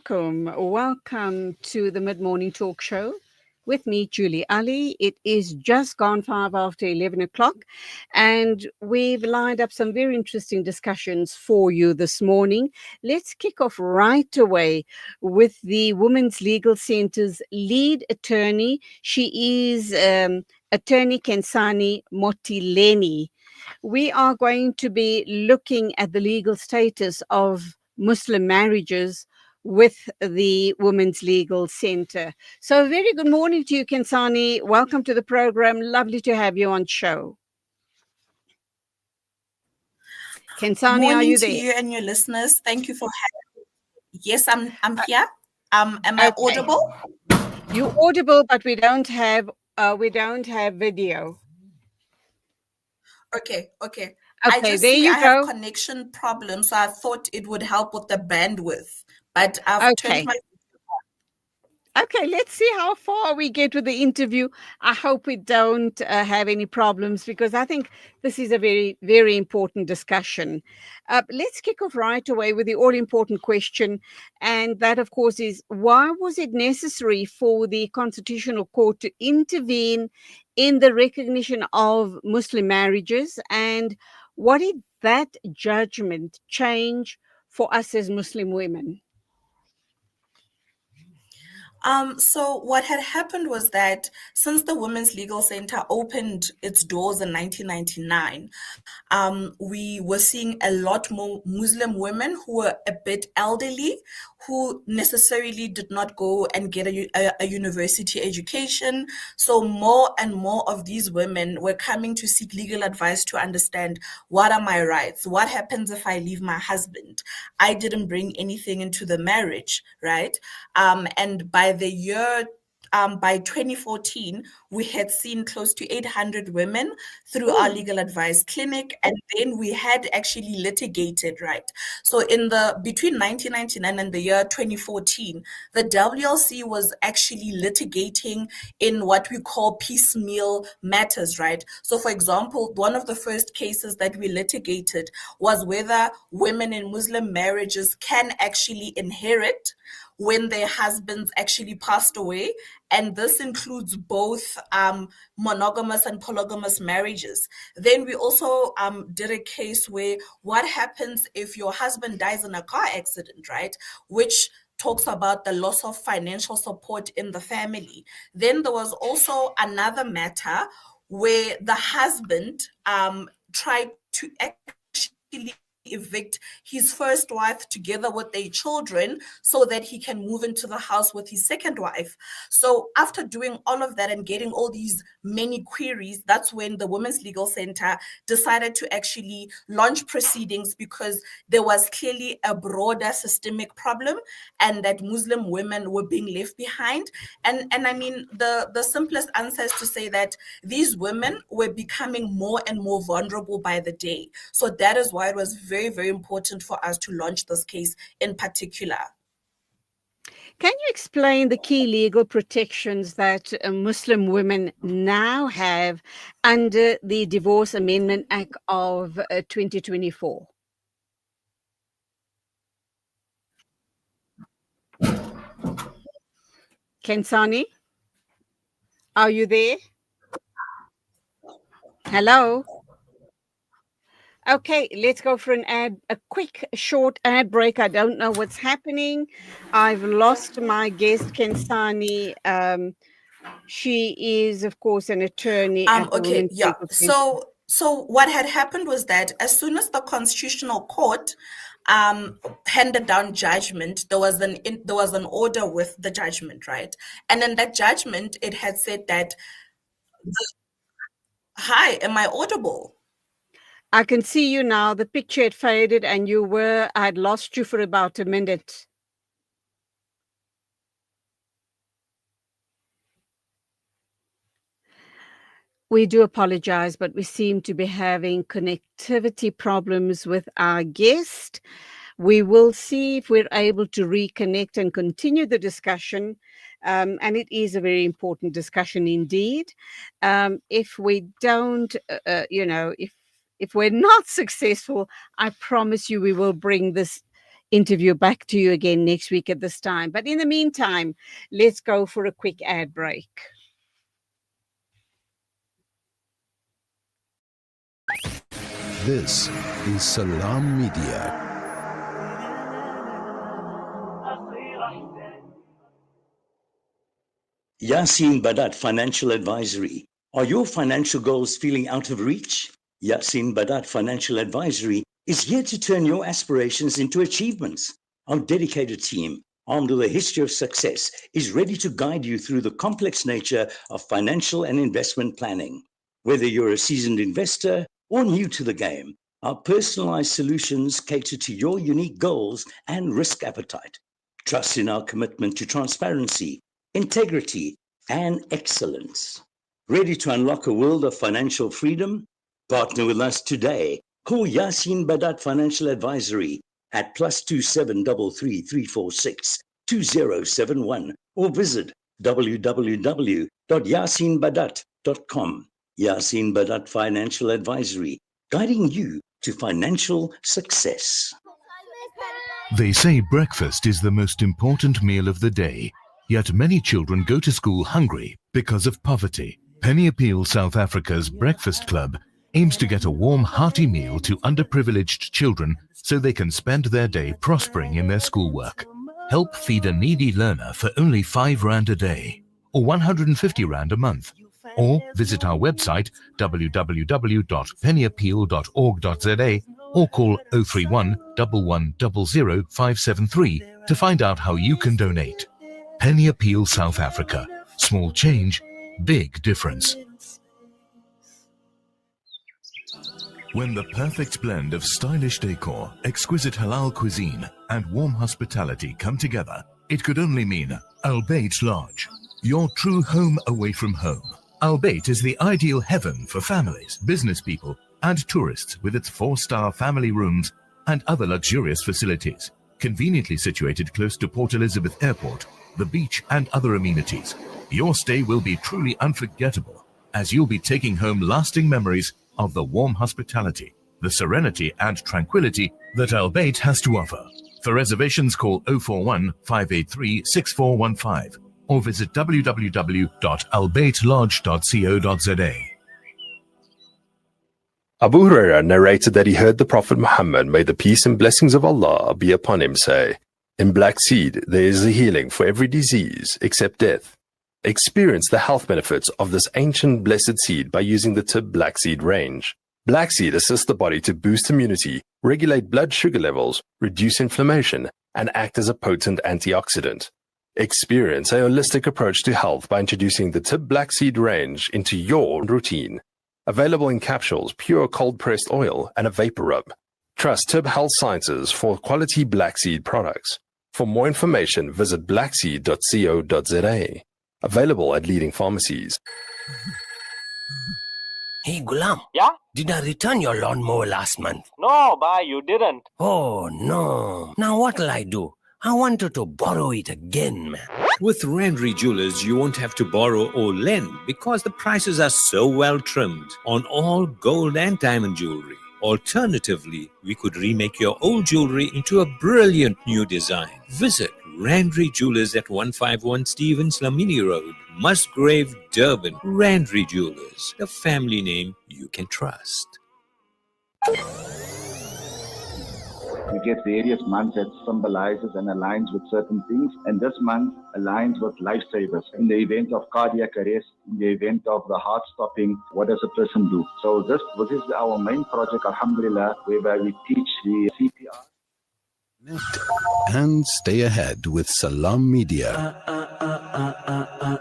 welcome. Welcome to the Mid Morning Talk Show with me, Julie Ali. It is just gone 11 o'clock, and we've lined up some very interesting discussions for you this morning. Let's kick off right away with the Women's Legal Centre's lead attorney. She is Attorney Khensani Motileni. We are going to be looking at the legal status of Muslim marriages with the Women's Legal Center. So, a very good morning to you, Khensani. Welcome to the program. Lovely to have you on show. Khensani, are Morning you to there? you and your listeners. Thank you for having me. Yes, I'm here. Am I Okay, audible? you audible, but we don't have video. Okay. I Okay, just there see you I have go. connection problems, so I thought it would help with the bandwidth. But I've turned Okay. my Okay, let's see how far we get with the interview. I hope we don't have any problems because I think this is a very, very important discussion. Let's kick off right away with the all important question. And that, of course, is why was it necessary for the Constitutional Court to intervene in the recognition of Muslim marriages? And what did that judgment change for us as Muslim women? So what had happened was that since the Women's Legal Center opened its doors in 1999, we were seeing a lot more Muslim women who were a bit elderly, who necessarily did not go and get a university education. So more and more of these women were coming to seek legal advice to understand, what are my rights? What happens if I leave my husband? I didn't bring anything into the marriage, right? And by 2014, we had seen close to 800 women through our Ooh. legal advice clinic, and then we had actually litigated, right? So in the between 1999 and the year 2014, the WLC was actually litigating in what we call piecemeal matters, right? So for example, one of the first cases that we litigated was whether women in Muslim marriages can actually inherit when their husbands actually passed away. And this includes both monogamous and polygamous marriages. Then we also did a case where what happens if your husband dies in a car accident, right? Which talks about the loss of financial support in the family. Then there was also another matter where the husband tried to actually evict his first wife together with their children so that he can move into the house with his second wife. So after doing all of that and getting all these many queries, that's when the Women's Legal Center decided to actually launch proceedings, because there was clearly a broader systemic problem and that Muslim women were being left behind. And I mean, the simplest answer is to say that these women were becoming more and more vulnerable by the day. So that is why it was very, very important for us to launch this case in particular. Can you explain the key legal protections that Muslim women now have under the Divorce Amendment Act of 2024? Kensani, are you there? Hello? Okay, let's go for a quick, short ad break. I don't know what's happening. I've lost my guest, Kensani. She is, of course, an attorney at the Okay, Women's yeah. Legal Center. So what had happened was that as soon as the Constitutional Court handed down judgment, there was an order with the judgment, right? And in that judgment, it had said that, hi, am I audible? I can see you now. The picture had faded and I had lost you for about a minute. We do apologize, but we seem to be having connectivity problems with our guest. We will see if we're able to reconnect and continue the discussion. And it is a very important discussion indeed. If we don't, if we're not successful, I promise you we will bring this interview back to you again next week at this time. But in the meantime, let's go for a quick ad break. This is Salam Media. Yasin Badat Financial Advisory. Are your financial goals feeling out of reach? Yasin Badat Financial Advisory is here to turn your aspirations into achievements. Our dedicated team, armed with a history of success, is ready to guide you through the complex nature of financial and investment planning. Whether you're a seasoned investor or new to the game, our personalized solutions cater to your unique goals and risk appetite. Trust in our commitment to transparency, integrity, and excellence. Ready to unlock a world of financial freedom? Partner with us today. Call Yasin Badat Financial Advisory at +27 33 346 2071 or visit www.yasinbadat.com. Yasin Badat Financial Advisory, guiding you to financial success. They say breakfast is the most important meal of the day, yet many children go to school hungry because of poverty. Penny Appeal South Africa's Breakfast Club aims to get a warm, hearty meal to underprivileged children so they can spend their day prospering in their schoolwork. Help feed a needy learner for only 5 Rand a day or 150 Rand a month. Or visit our website www.pennyappeal.org.za or call 031 1100 573 to find out how you can donate. Penny Appeal South Africa. Small change, big difference. When the perfect blend of stylish decor, exquisite halal cuisine, and warm hospitality come together, it could only mean Al Bayt Lodge, your true home away from home. Al Bayt is the ideal heaven for families, business people, and tourists with its 4-star family rooms and other luxurious facilities, conveniently situated close to Port Elizabeth Airport, the beach, and other amenities. Your stay will be truly unforgettable, as you'll be taking home lasting memories of the warm hospitality, the serenity and tranquility that Al Bayt has to offer. For reservations, call 041 583 6415 or visit www.albaytlodge.co.za. Abu Huraira narrated that he heard the Prophet Muhammad, may the peace and blessings of Allah be upon him, say, "In black seed there is a healing for every disease except death." Experience the health benefits of this ancient blessed seed by using the Tib Black Seed range. Black seed assists the body to boost immunity, regulate blood sugar levels, reduce inflammation, and act as a potent antioxidant. Experience a holistic approach to health by introducing the Tib Black Seed range into your routine. Available in capsules, pure cold-pressed oil, and a vapor rub. Trust Tib Health Sciences for quality black seed products. For more information, visit blackseed.co.za. Available at leading pharmacies. Hey Gulam. Yeah? Did I return your lawnmower last month? No, Ba, you didn't. Oh no. Now what'll I do? I wanted to borrow it again, man. With Randry Jewelers, you won't have to borrow or lend because the prices are so well trimmed on all gold and diamond jewelry. Alternatively, we could remake your old jewelry into a brilliant new design. Visit Randry Jewelers at 151 Stevens Lamini Road, Musgrave, Durban. Randry Jewelers, the family name you can trust. You get various months that symbolizes and aligns with certain things, and this month aligns with lifesavers. In the event of cardiac arrest, in the event of the heart stopping, what does a person do? So this is our main project, Alhamdulillah, whereby we teach the CPR. And stay ahead with Salam Media.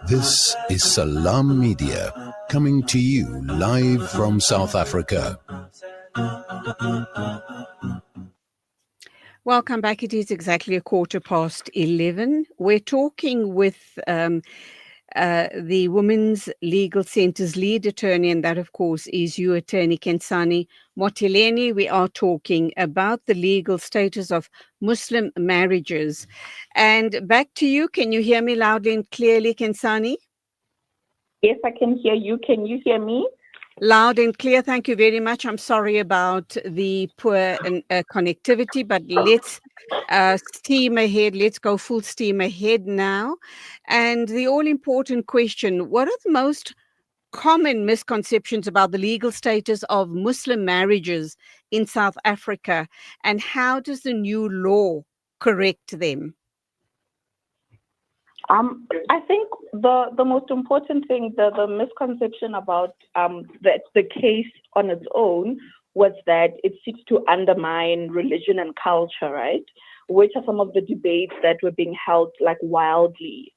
This is Salam Media, coming to you live from South Africa. Welcome back. It is exactly 11:15. We're talking with the Women's Legal Centre's lead attorney, and that, of course, is you, Attorney Khensani Motileni. We are talking about the legal status of Muslim marriages. And back to you. Can you hear me loudly and clearly, Khensani? Yes, I can hear you. Can you hear me? Loud and clear. Thank you very much. I'm sorry about the poor connectivity, but let's steam ahead. Let's go full steam ahead now. And the all important question: what are the most common misconceptions about the legal status of Muslim marriages in South Africa, and how does the new law correct them? I think the most important thing, the misconception about the case on its own was that it seeks to undermine religion and culture, right? Which are some of the debates that were being held like wildly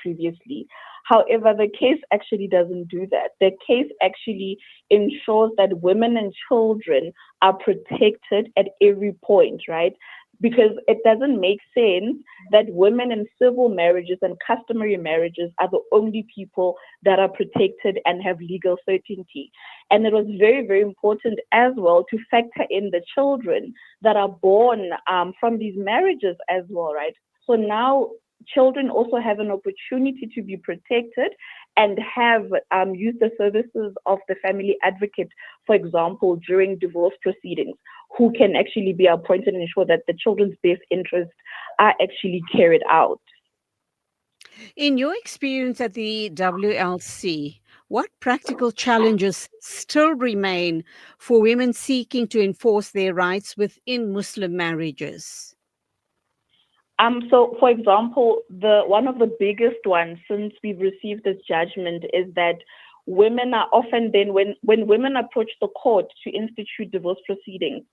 previously. However, the case actually doesn't do that. The case actually ensures that women and children are protected at every point, right? Because it doesn't make sense that women in civil marriages and customary marriages are the only people that are protected and have legal certainty. And it was very, very important as well to factor in the children that are born from these marriages as well, right? So now children also have an opportunity to be protected and have used the services of the family advocate, for example, during divorce proceedings, who can actually be appointed and ensure that the children's best interests are actually carried out. In your experience at the WLC, what practical challenges still remain for women seeking to enforce their rights within Muslim marriages? So, for example, one of the biggest ones since we've received this judgment is that women are often then, when women approach the court to institute divorce proceedings,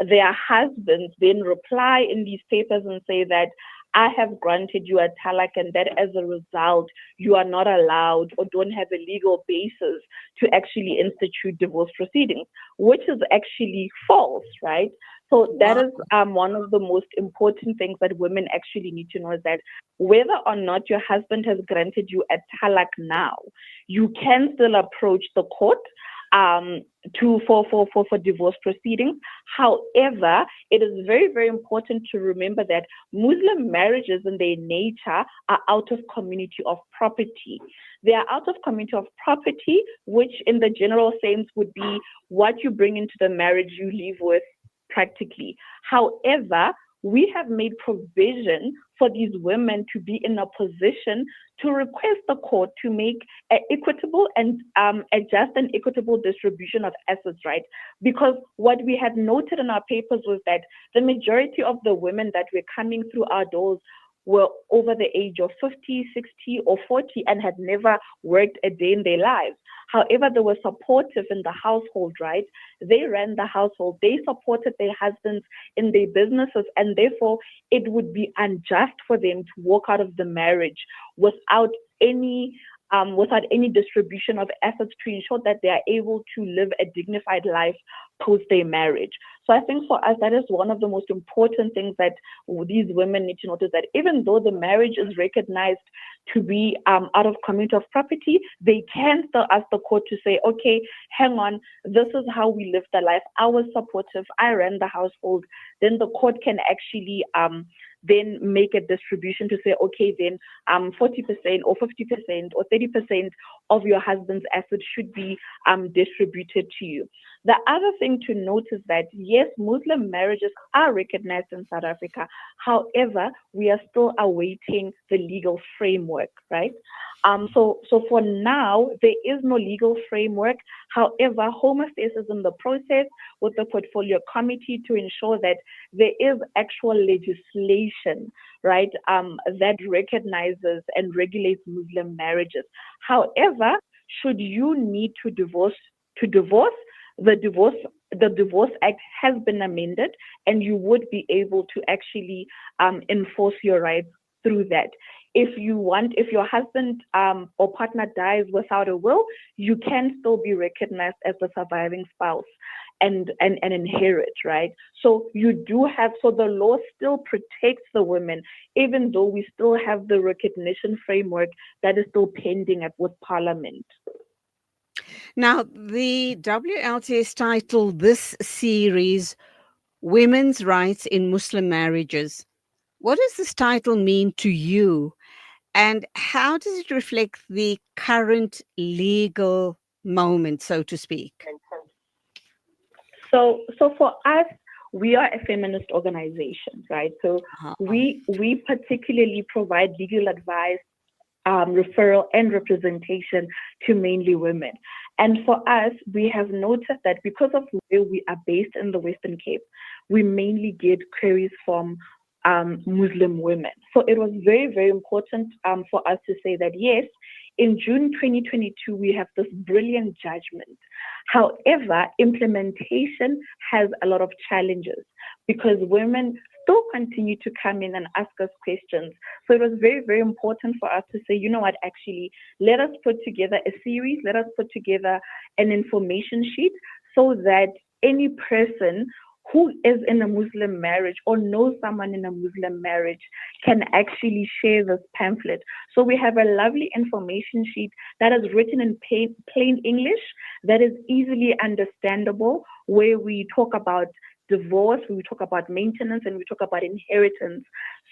their husbands then reply in these papers and say that I have granted you a talak, and that as a result, you are not allowed or don't have a legal basis to actually institute divorce proceedings, which is actually false, right? So that is one of the most important things that women actually need to know, is that whether or not your husband has granted you a talak now, you can still approach the court for divorce proceedings. However, it is very, very important to remember that Muslim marriages in their nature are out of community of property. They are out of community of property, which in the general sense would be what you bring into the marriage you live with practically. However, we have made provision for these women to be in a position to request the court to make an equitable and a just and equitable distribution of assets, right? Because what we had noted in our papers was that the majority of the women that were coming through our doors were over the age of 50, 60, or 40 and had never worked a day in their lives. However, they were supportive in the household, right? They ran the household. They supported their husbands in their businesses, and therefore it would be unjust for them to walk out of the marriage without any distribution of assets to ensure that they are able to live a dignified life post their marriage. So I think for us, that is one of the most important things that these women need to notice, that even though the marriage is recognized to be out of community of property, they can still ask the court to say, okay, hang on, this is how we lived the life. I was supportive. I ran the household. Then the court can actually then make a distribution to say, okay, then 40% or 50% or 30% of your husband's assets should be distributed to you. The other thing to note is that, yes, Muslim marriages are recognized in South Africa. However, we are still awaiting the legal framework, right? So for now, there is no legal framework. However, Home Affairs is in the process with the portfolio committee to ensure that there is actual legislation, right, that recognizes and regulates Muslim marriages. However, should you need to divorce, the Divorce Act has been amended, and you would be able to actually enforce your rights through that. If your husband or partner dies without a will, you can still be recognized as the surviving spouse and inherit, right? So so the law still protects the women, even though we still have the recognition framework that is still pending with Parliament. Now, the WLT has titled this series Women's Rights in Muslim Marriages. What does this title mean to you? And how does it reflect the current legal moment, so to speak? So for us, we are a feminist organization, right? So we particularly provide legal advice, referral, and representation to mainly women. And for us, we have noticed that because of where we are based in the Western Cape, we mainly get queries from Muslim women. So it was very, very important for us to say that, yes, in June 2022, we have this brilliant judgment. However, implementation has a lot of challenges because women still continue to come in and ask us questions. So it was very, very important for us to say, you know what, actually, let us put together a series, let us put together an information sheet so that any person who is in a Muslim marriage or knows someone in a Muslim marriage can actually share this pamphlet. So we have a lovely information sheet that is written in plain English, that is easily understandable, where we talk about divorce, we talk about maintenance, and we talk about inheritance.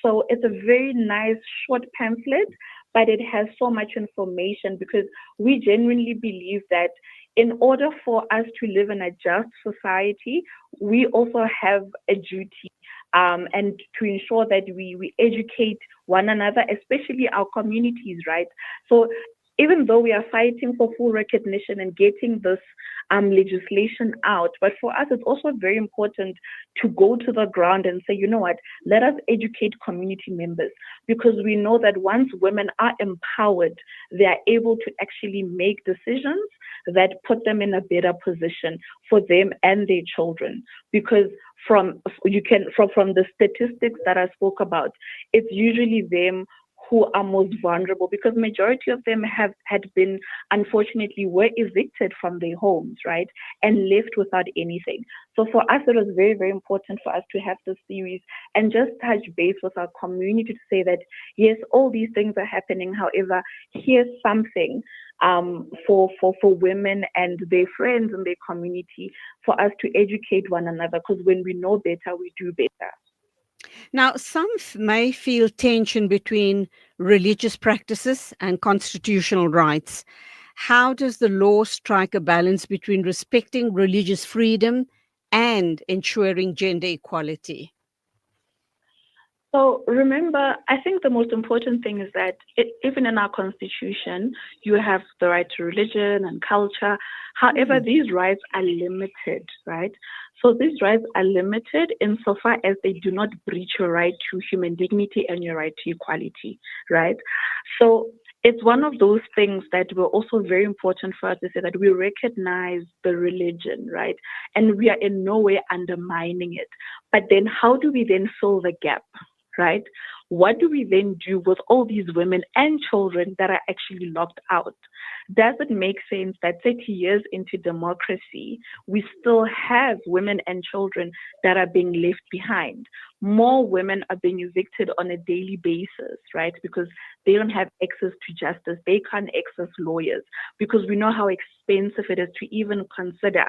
So it's a very nice short pamphlet, but it has so much information because we genuinely believe that in order for us to live in a just society, we also have a duty and to ensure that we educate one another, especially our communities, right? So even though we are fighting for full recognition and getting this legislation out, but for us, it's also very important to go to the ground and say, you know what, let us educate community members, because we know that once women are empowered, they are able to actually make decisions that put them in a better position for them and their children. Because from the statistics that I spoke about, it's usually them who are most vulnerable, because majority of them had been, unfortunately, were evicted from their homes, right, and left without anything. So for us, it was very, very important for us to have this series and just touch base with our community to say that, yes, all these things are happening. However, here's something for women and their friends and their community for us to educate one another, because when we know better, we do better. Now, some may feel tension between religious practices and constitutional rights. How does the law strike a balance between respecting religious freedom and ensuring gender equality? So remember, I think the most important thing is that even in our constitution, you have the right to religion and culture. However, these rights are limited, right? So these rights are limited insofar as they do not breach your right to human dignity and your right to equality, right? So it's one of those things that were also very important for us to say that we recognize the religion, right? And we are in no way undermining it. But then how do we then fill the gap? Right? What do we then do with all these women and children that are actually locked out? Does it make sense that 30 years into democracy, we still have women and children that are being left behind? More women are being evicted on a daily basis, right? Because they don't have access to justice. They can't access lawyers, because we know how expensive it is to even consider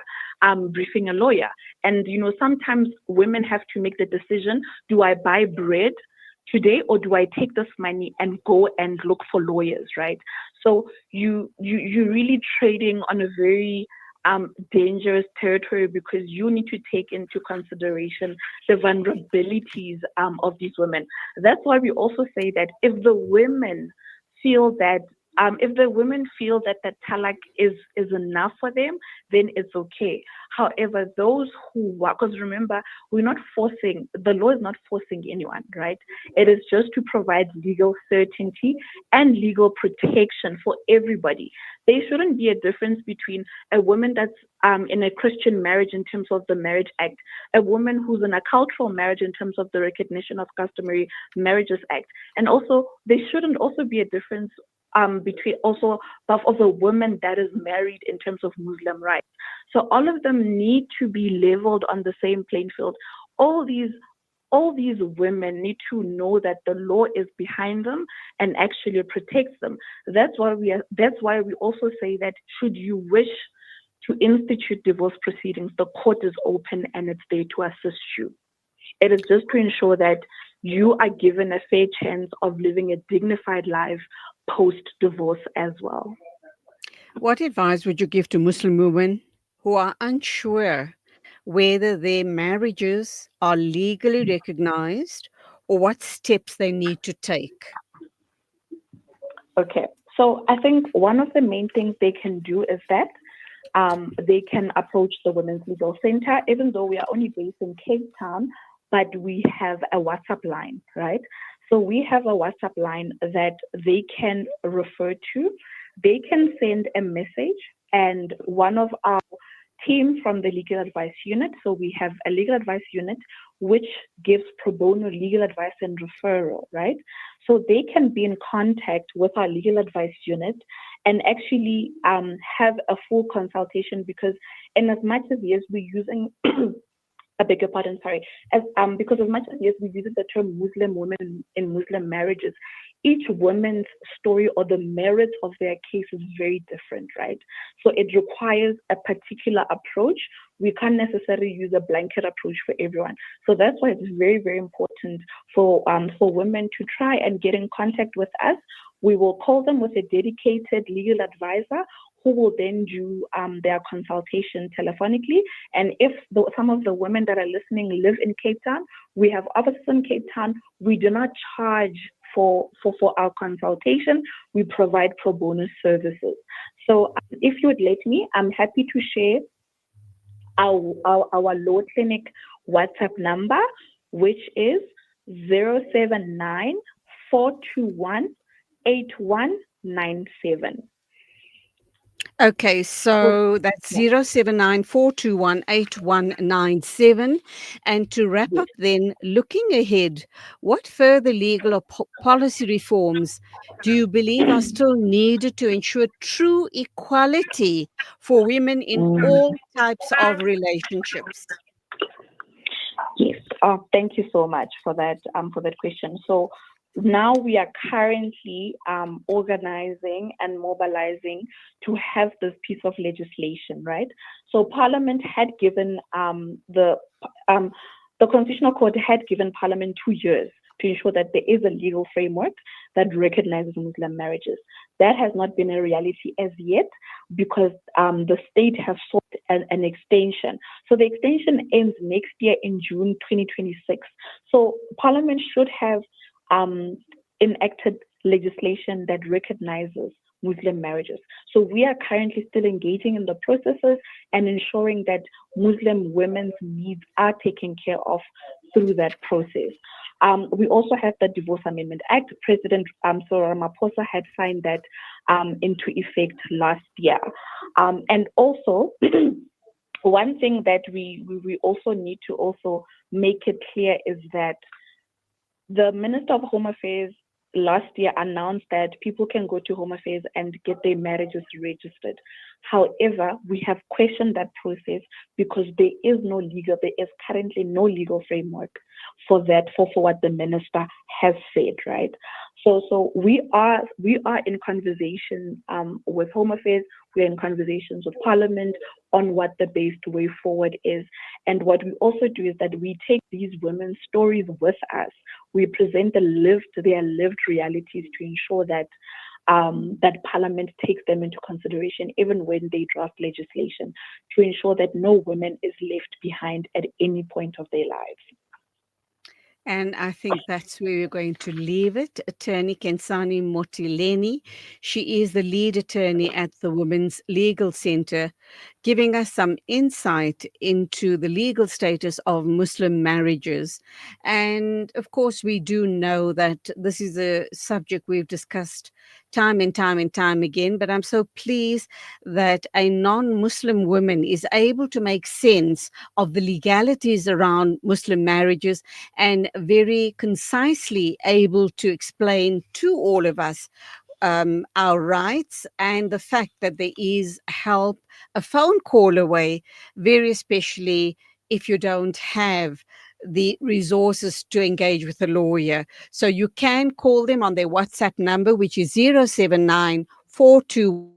briefing a lawyer. And, you know, sometimes women have to make the decision, do I buy bread today, or do I take this money and go and look for lawyers, right? So you're really trading on a very dangerous territory, because you need to take into consideration the vulnerabilities of these women. That's why we also say that if the women feel that that talak is enough for them, then it's okay. However, those who work, because remember, the law is not forcing anyone, right? It is just to provide legal certainty and legal protection for everybody. There shouldn't be a difference between a woman that's in a Christian marriage in terms of the Marriage Act, a woman who's in a cultural marriage in terms of the Recognition of Customary Marriages Act. And also, there shouldn't also be a difference between also of a woman that is married in terms of Muslim rights. So all of them need to be leveled on the same playing field. All these women need to know that the law is behind them and actually protects them. That's why we also say that should you wish to institute divorce proceedings, the court is open and it's there to assist you. It is just to ensure that you are given a fair chance of living a dignified life post-divorce as well. What advice would you give to Muslim women who are unsure whether their marriages are legally recognized or what steps they need to take? Okay, so I think one of the main things they can do is that they can approach the Women's Legal Center, even though we are only based in Cape Town, but we have a WhatsApp line, right? So we have a WhatsApp line that they can refer to. They can send a message, and one of our team from the legal advice unit, so we have a legal advice unit which gives pro bono legal advice and referral, right? So they can be in contact with our legal advice unit and actually have a full consultation, because in as much as yes, we're using I beg your pardon, sorry. Because as much as yes, we use the term Muslim women in Muslim marriages, each woman's story or the merit of their case is very different, right? So it requires a particular approach. We can't necessarily use a blanket approach for everyone. So that's why it's very, very important for women to try and get in contact with us. We will call them with a dedicated legal advisor who will then do their consultation telephonically. And if some of the women that are listening live in Cape Town, we have offices in Cape Town. We do not charge for our consultation. We provide pro bono services. So if you would let me, I'm happy to share our law clinic WhatsApp number, which is 079 421 8197. Okay, so that's 079 And to wrap up then, looking ahead, what further legal or policy reforms do you believe are still needed to ensure true equality for women in all types of relationships? Yes. Thank you so much for that question. So now we are currently organizing and mobilizing to have this piece of legislation, right? So Parliament had given the Constitutional Court had given Parliament 2 years to ensure that there is a legal framework that recognizes Muslim marriages. That has not been a reality as yet because the state has sought an extension. So the extension ends next year in June 2026. So Parliament should have enacted legislation that recognizes Muslim marriages. So we are currently still engaging in the processes and ensuring that Muslim women's needs are taken care of through that process. We also have the Divorce Amendment Act. President Cyril Ramaphosa had signed that into effect last year. And also, one thing that we also need to also make it clear is that the Minister of Home Affairs last year announced that people can go to Home Affairs and get their marriages registered. However, we have questioned that process because there is currently no legal framework for that, for what the minister has said, right? So we are in conversation with Home Affairs, we're in conversations with Parliament on what the best way forward is. And what we also do is that we take these women's stories with us. We present their lived realities to ensure that that Parliament takes them into consideration even when they draft legislation, to ensure that no woman is left behind at any point of their lives. And I think that's where we're going to leave it. Attorney Khensani Motileni, she is the lead attorney at the Women's Legal Center, giving us some insight into the legal status of Muslim marriages. And of course, we do know that this is a subject we've discussed time and time again, but I'm so pleased that a non-Muslim woman is able to make sense of the legalities around Muslim marriages and very concisely able to explain to all of us our rights and the fact that there is help a phone call away, very especially if you don't have the resources to engage with a lawyer. So you can call them on their WhatsApp number, which is 079 421